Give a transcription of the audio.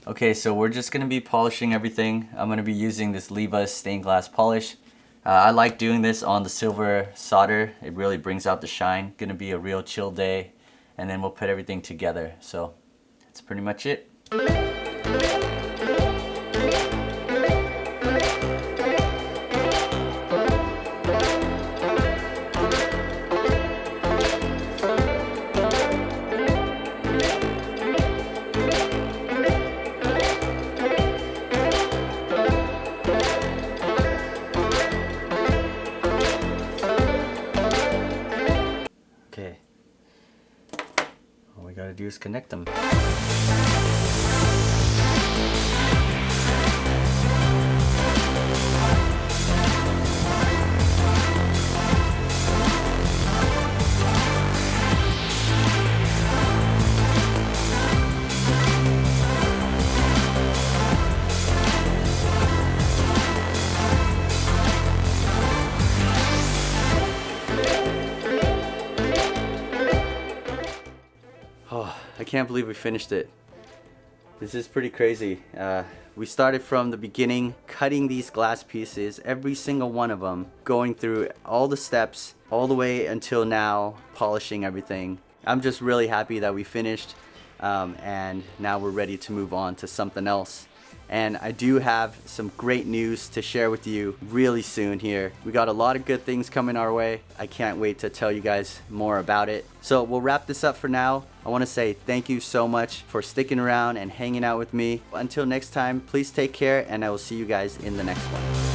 Okay, so we're just gonna be polishing everything. I'm gonna be using this Liva stained glass polish. I like doing this on the silver solder. It really brings out the shine. Gonna be a real chill day, and then we'll put everything together. So that's pretty much it. Okay, all we gotta do is connect them. Oh, I can't believe we finished it. This is pretty crazy. We started from the beginning, cutting these glass pieces, every single one of them, going through all the steps, all the way until now, polishing everything. I'm just really happy that we finished, and now we're ready to move on to something else. And I do have some great news to share with you really soon here. We got a lot of good things coming our way. I can't wait to tell you guys more about it. So we'll wrap this up for now. I want to say thank you so much for sticking around and hanging out with me. Until next time, please take care, and I will see you guys in the next one.